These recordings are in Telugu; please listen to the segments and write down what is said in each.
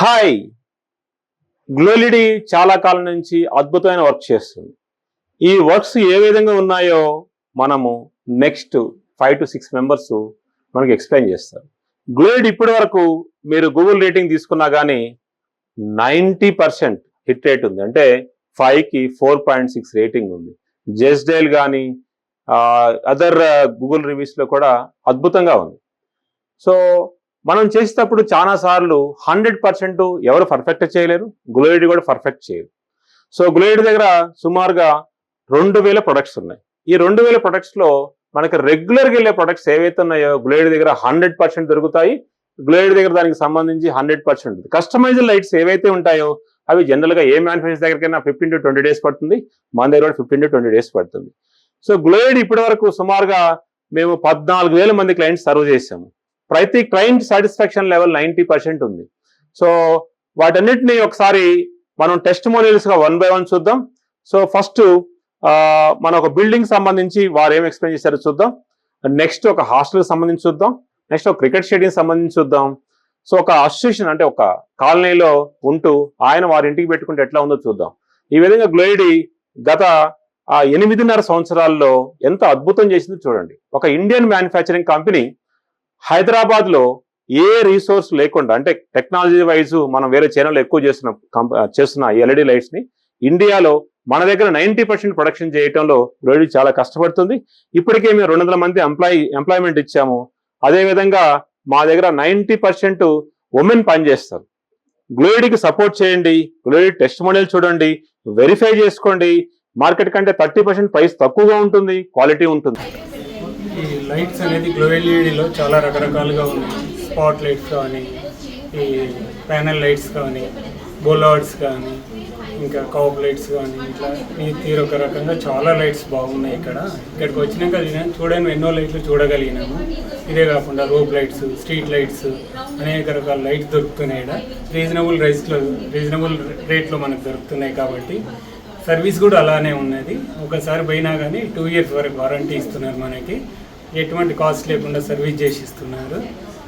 హాయ్. గ్లోలిడీ చాలా కాలం నుంచి అద్భుతమైన వర్క్ చేస్తుంది. ఈ వర్క్స్ ఏ విధంగా ఉన్నాయో మనము నెక్స్ట్ 5 to 6 మెంబర్స్ మనకి ఎక్స్ప్లెయిన్ చేస్తారు. గ్లోలిడీ ఇప్పటి వరకు మీరు గూగుల్ రేటింగ్ తీసుకున్నా కానీ 90% హిట్ రేట్ ఉంది. అంటే 5కి 4.6 రేటింగ్ ఉంది. జెస్డైల్ కానీ అదర్ గూగుల్ రివ్యూస్లో కూడా అద్భుతంగా ఉంది. సో మనం చేసేటప్పుడు చాలా సార్లు 100% ఎవరు పర్ఫెక్ట్ చేయలేరు, గ్లోలిడీ కూడా పర్ఫెక్ట్ చేయరు. సో గ్లోలిడీ దగ్గర సుమారుగా 2000 ప్రొడక్ట్స్ ఉన్నాయి. ఈ 2000 ప్రొడక్ట్స్లో మనకి రెగ్యులర్గా వెళ్ళే ప్రొడక్ట్స్ ఏవైతే ఉన్నాయో గ్లోలిడీ దగ్గర 100% దొరుకుతాయి. గ్లోలిడీ దగ్గర దానికి సంబంధించి 100% ఉంటుంది. కస్టమైజ్డ్ లైట్స్ ఏవైతే ఉంటాయో అవి జనరల్గా ఏ మ్యానుఫ్యాక్చర్ దగ్గరికైనా 15 to 20 డేస్ పడుతుంది. మన దగ్గర 15 to 20 డేస్ పడుతుంది. సో గ్లోలిడీ ఇప్పటి వరకు సుమారుగా మేము 14,000 మంది క్లయింట్స్ సర్వ్ చేసాము. ప్రతి క్లయింట్ సాటిస్ఫాక్షన్ లెవెల్ 90% ఉంది. సో వాటన్నిటిని ఒకసారి మనం టెస్టిమోనియల్స్గా 1 by 1 చూద్దాం. సో ఫస్ట్ మన ఒక బిల్డింగ్ సంబంధించి వారు ఏం ఎక్స్ప్లెయిన్ చేశారో చూద్దాం. నెక్స్ట్ ఒక హాస్టల్కి సంబంధించి చూద్దాం. నెక్స్ట్ ఒక క్రికెట్ స్టేడియం సంబంధించి చూద్దాం. సో ఒక అసోసియేషన్ అంటే ఒక కాలనీలో ఉంటూ ఆయన వారి ఇంటికి పెట్టుకుంటే ఎట్లా ఉందో చూద్దాం. ఈ విధంగా గ్లోలిడీ గత 8.5 సంవత్సరాల్లో ఎంత అద్భుతం చేసిందో చూడండి. ఒక ఇండియన్ మ్యానుఫ్యాక్చరింగ్ కంపెనీ హైదరాబాద్లో ఏ రీసోర్స్ లేకుండా, అంటే టెక్నాలజీ వైజ్ మనం వేరే చైనాలో ఎక్కువ చేస్తున్న ఎల్ఈడి లైట్స్ని ఇండియాలో మన దగ్గర 90% ప్రొడక్షన్ చేయడంలో గ్లోలిడీ చాలా కష్టపడుతుంది. ఇప్పటికే మేము 200 మంది ఎంప్లాయ్మెంట్ ఇచ్చాము. అదేవిధంగా మా దగ్గర 90% ఉమెన్ పనిచేస్తారు. గ్లోలిడీకి సపోర్ట్ చేయండి. గ్లోలిడీ టెస్టిమోనియల్ చూడండి, వెరిఫై చేసుకోండి. మార్కెట్ కంటే 30% ప్రైస్ తక్కువగా ఉంటుంది, క్వాలిటీ ఉంటుంది. ఈ లైట్స్ అనేది గ్లోలిడీలో చాలా రకరకాలుగా ఉన్నాయి. స్పాట్ లైట్స్ కానీ, ఈ ప్యానెల్ లైట్స్ కానీ, బోలార్డ్స్ కానీ, ఇంకా కౌప్ లైట్స్ కానీ, ఇట్లా తీరొక రకంగా చాలా లైట్స్ బాగున్నాయి. ఇక్కడికి వచ్చినాక చూడని ఎన్నో లైట్లు చూడగలిగినాము. ఇదే కాకుండా రోప్ లైట్స్, స్ట్రీట్ లైట్స్, అనేక రకాల లైట్స్ దొరుకుతున్నాయి. రీజనబుల్ రేట్లో మనకు దొరుకుతున్నాయి. కాబట్టి సర్వీస్ కూడా అలానే ఉన్నది. ఒకసారి పోయినా కానీ 2 years వరకు వారంటీ ఇస్తున్నారు. మనకి ఎటువంటి కాస్ట్ లేకుండా సర్వీస్ చేసి ఇస్తున్నారు.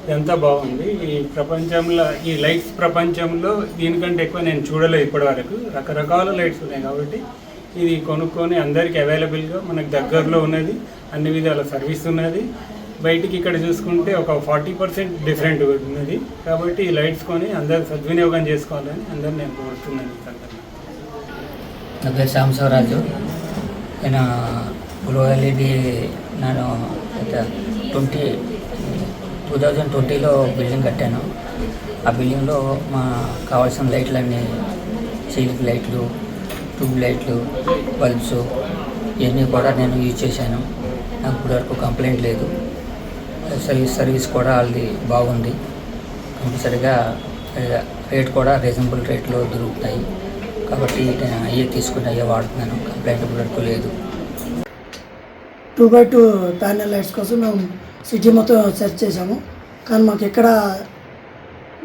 ఇదంతా బాగుంది. ఈ ప్రపంచంలో, ఈ లైట్స్ ప్రపంచంలో దీనికంటే ఎక్కువ నేను చూడలేదు ఇప్పటివరకు. రకరకాల లైట్స్ ఉన్నాయి. కాబట్టి ఇది కొనుక్కొని అందరికీ అవైలబుల్గా మనకు దగ్గరలో ఉన్నది. అన్ని విధాల సర్వీస్ ఉన్నది. బయటికి ఇక్కడ చూసుకుంటే ఒక 40% డిఫరెంట్ ఉన్నది. కాబట్టి ఈ లైట్స్ కొని అందరు సద్వినియోగం చేసుకోవాలని అందరు నేను కోరుతున్నాను. నా పేరు శ్యామశివరాజు. నేను గ్లోలిడీ నేను 2020లో బిల్డింగ్ కట్టాను. ఆ బిల్డింగ్లో మా కావాల్సిన లైట్లన్నీ, సీలింగ్ లైట్లు, ట్యూబ్ లైట్లు, బల్బ్స్ ఇవన్నీ కూడా నేను యూజ్ చేశాను. నాకు ఇప్పటివరకు కంప్లైంట్ లేదు. సర్వీస్ కూడా వాళ్ళది బాగుంది. కంపల్సరీగా రేట్ కూడా రీజనబుల్ రేట్లో దొరుకుతాయి. కాబట్టి నేను అయ్యే తీసుకుని అయ్యే వాడుతున్నాను. కంప్లైంట్ ఇప్పటివరకు లేదు. 2x2 ప్యానెల్ లైట్స్ కోసం మేము సిటీ మొత్తం సెర్చ్ చేసాము. కానీ మాకు ఎక్కడ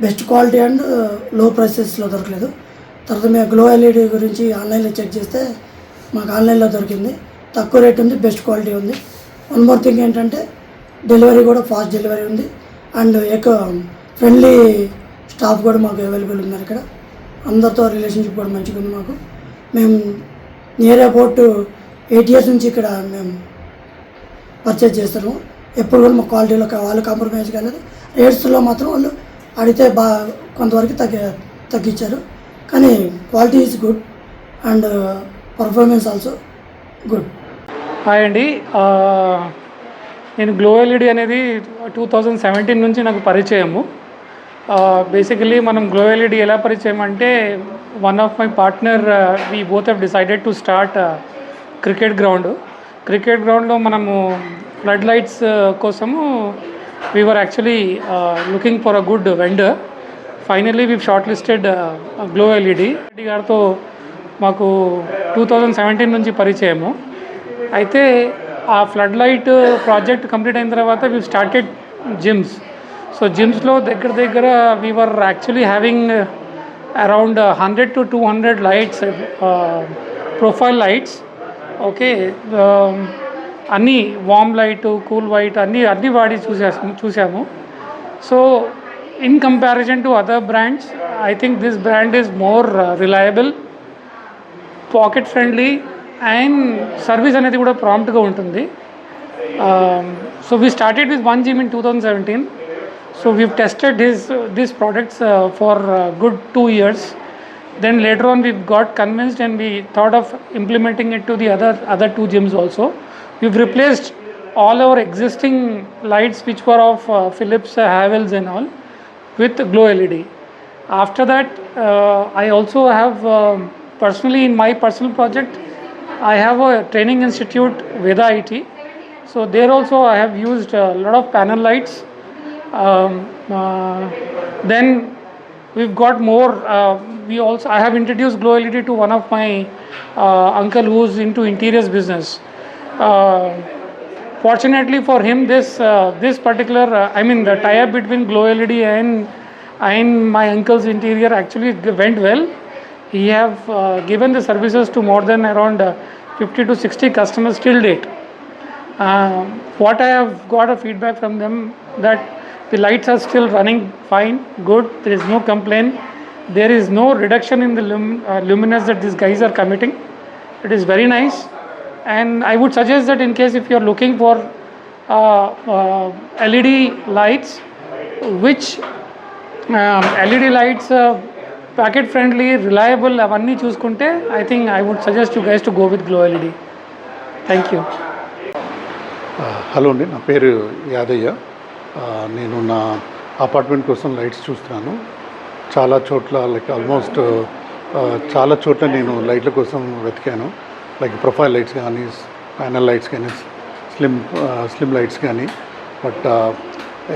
బెస్ట్ క్వాలిటీ అండ్ లో ప్రైసెస్లో దొరకలేదు. తర్వాత మేము గ్లోలిడీ గురించి ఆన్లైన్లో చెక్ చేస్తే మాకు ఆన్లైన్లో దొరికింది. తక్కువ రేట్ ఉంది, బెస్ట్ క్వాలిటీ ఉంది. వన్ మోర్ థింగ్ ఏంటంటే డెలివరీ కూడా ఫాస్ట్ డెలివరీ ఉంది. అండ్ ఎక్కువ ఫ్రెండ్లీ స్టాఫ్ కూడా మాకు అవైలబుల్ ఉన్నారు. ఇక్కడ అందరితో రిలేషన్షిప్ కూడా మంచిగా ఉంది మాకు. మేము నియర్ అబౌట్ 8 years నుంచి ఇక్కడ మేము పర్చేజ్ చేస్తాము. ఎప్పుడు కూడా మా క్వాలిటీలో వాళ్ళు కాంప్రమైజ్ కాలేదు. రేట్స్లో మాత్రం వాళ్ళు అడిగితే కొంతవరకు తగ్గించారు. కానీ quality is good and performance also good. Hi అండి. నేను గ్లోలిడీ అనేది 2017 నుంచి నాకు పరిచయము. బేసికలీ మనం గ్లోలిడీ ఎలా పరిచయం అంటే, one of my partner we both have decided to start cricket గ్రౌండ్లో మనము ఫ్లడ్ లైట్స్ కోసము we were actually looking for a good vendor. Finally we shortlisted గ్లోలిడీ గారితో మాకు 2017 నుంచి పరిచయము. అయితే ఆ ఫ్లడ్ లైట్ ప్రాజెక్ట్ కంప్లీట్ అయిన తర్వాత వీ స్టార్టెడ్ జిమ్స్. సో జిమ్స్లో దగ్గర we were actually having around 100 to 200 lights, profile lights. Okay, అన్నీ వామ్ లైట్, కూల్ వైట్ అన్నీ వాడి చూసాము. So in comparison to other brands, I think this brand is more reliable, pocket friendly and service అనేది కూడా ప్రాంప్ట్గా ఉంటుంది. So we started with 1 gym in 2017. So we've tested these products for good 2 years. Then later on we've got convinced and we thought of implementing it to the other 2 gyms also. We've replaced all our existing lights which were of Philips, Havells and all with Glow LED. After that, I also have personally in my personal project, I have a training institute, Veda IT. So there also I have used a lot of panel lights. Then we've got more. I have introduced Glow LED to one of my uncle who's into interiors business. Fortunately for him, this particular, the tie-up between Glow LED and my uncle's interior actually went well. He have given the services to more than around 50 to 60 customers till date. What I have got a feedback from them that the lights are still running fine, good. There is no complaint. There is no reduction in the luminance that these guys are committing. It is very nice. And I would suggest that in case if you are looking for LED lights, which LED lights packet friendly, reliable, avanni chuskunte, I think I would suggest you guys to go with Glow LED. Thank you. Hello అండి, నా పేరు యాదయ్య. నేను నా అపార్ట్మెంట్ కోసం లైట్స్ చూస్తున్నాను. చాలా చోట్ల లైక్ ఆల్మోస్ట్ చాలా చోట్ల నేను లైట్ల కోసం వెతికాను. లైక్ ప్రొఫైల్ లైట్స్ కానీ, ప్యానల్ లైట్స్ కానీ, స్లిమ్ లైట్స్ కానీ. బట్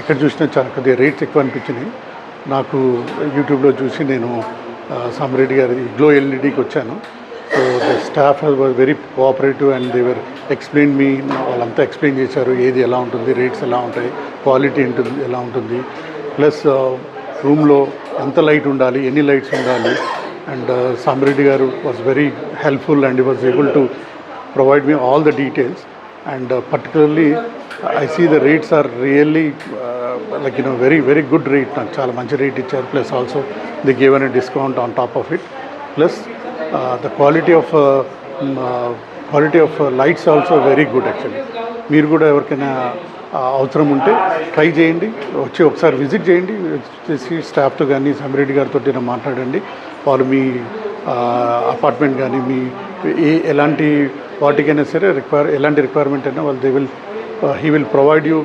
ఎక్కడ చూసినా చాలా కొద్దిగా రేట్స్ ఎక్కువ అనిపించినాయి. నాకు యూట్యూబ్లో చూసి నేను సామిరెడ్డి గారి గ్లో ఎల్ఈడికి వచ్చాను. So the staff was very cooperative and they were explain me. వాళ్ళంతా ఎక్స్ప్లెయిన్ చేశారు ఏది ఎలా ఉంటుంది, రేట్స్ ఎలా ఉంటాయి, క్వాలిటీ ఎలా ఉంటుంది, ప్లస్ రూమ్లో ఎంత లైట్ ఉండాలి, ఎన్ని లైట్స్ ఉండాలి. అండ్ సామిరెడ్డి గారు was very helpful and he was able to provide me all the details. And particularly I see the rates are really like very very good rate. నాకు చాలా మంచి రేట్ ఇచ్చారు. Plus also they given a discount on top of it. Plus the quality of lights also very good. Actually మీరు కూడా ఎవరికైనా అవసరం ఉంటే ట్రై చేయండి, వచ్చి ఒకసారి విజిట్ చేయండి. చేసి స్టాఫ్తో కానీ సామిరెడ్డి గారితో మాట్లాడండి. వాళ్ళు మీ అపార్ట్మెంట్ కానీ మీ ఎలాంటి వాటికైనా సరే ఎలాంటి రిక్వైర్మెంట్ అయినా వాళ్ళు he will provide you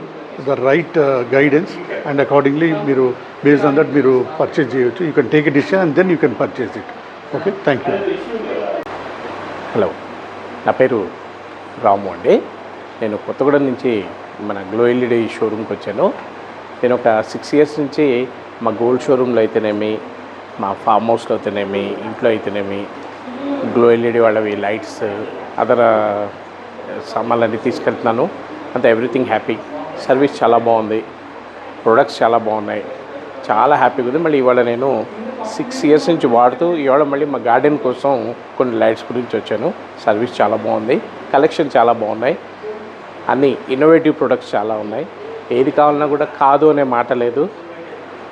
the right guidance, and accordingly మీరు based on that మీరు పర్చేజ్ చేయొచ్చు. You can take a decision and then you can purchase it. Okay, thank you. Hello, నా పేరు రాము అండి. నేను కొత్తగూడెం నుంచి మన గ్లో ఎల్ఈడి షోరూమ్కి వచ్చాను. నేను ఒక 6 years నుంచి మా గోల్డ్ షోరూంలో అయితేనేమి, మా ఫామ్ హౌస్లో అయితేనేమి, ఇంట్లో అయితేనేమి గ్లో ఎల్ఈడి వాళ్ళవి లైట్స్, అదర్ సామాన్లన్నీ తీసుకెళ్తున్నాను. అంత ఎవ్రీథింగ్ హ్యాపీ. సర్వీస్ చాలా బాగుంది, ప్రొడక్ట్స్ చాలా బాగున్నాయి, చాలా హ్యాపీగా ఉంది. మళ్ళీ ఇవాళ నేను 6 years నుంచి వాడుతూ ఇవాళ మళ్ళీ మా గార్డెన్ కోసం కొన్ని లైట్స్ గురించి వచ్చాను. సర్వీస్ చాలా బాగుంది, కలెక్షన్ చాలా బాగున్నాయి, అన్నీ ఇన్నోవేటివ్ ప్రొడక్ట్స్ చాలా ఉన్నాయి. ఏది కావాలన్నా కూడా కాదు అనే మాట లేదు.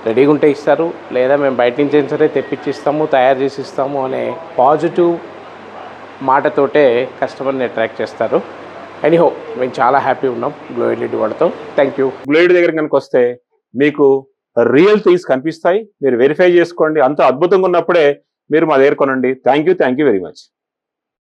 రెడీగా ఉంటే ఇస్తారు, లేదా మేము బయట నుంచి అయినా సరే తెప్పించిస్తాము, తయారు చేసి ఇస్తాము అనే పాజిటివ్ మాటతోటే కస్టమర్ని అట్రాక్ట్ చేస్తారు. ఎనీహో మేము చాలా హ్యాపీ ఉన్నాం గ్లో ఎల్ఈడి వాడుతాం. Thank you. గ్లో ఎల్ఈడి దగ్గర కనుక వస్తే మీకు రియల్ థింగ్స్ కనిపిస్తాయి. మీరు వెరిఫై చేసుకోండి. అంత అద్భుతంగా ఉన్నప్పుడే మీరు మా దగ్గర కొనండి. Thank you very much.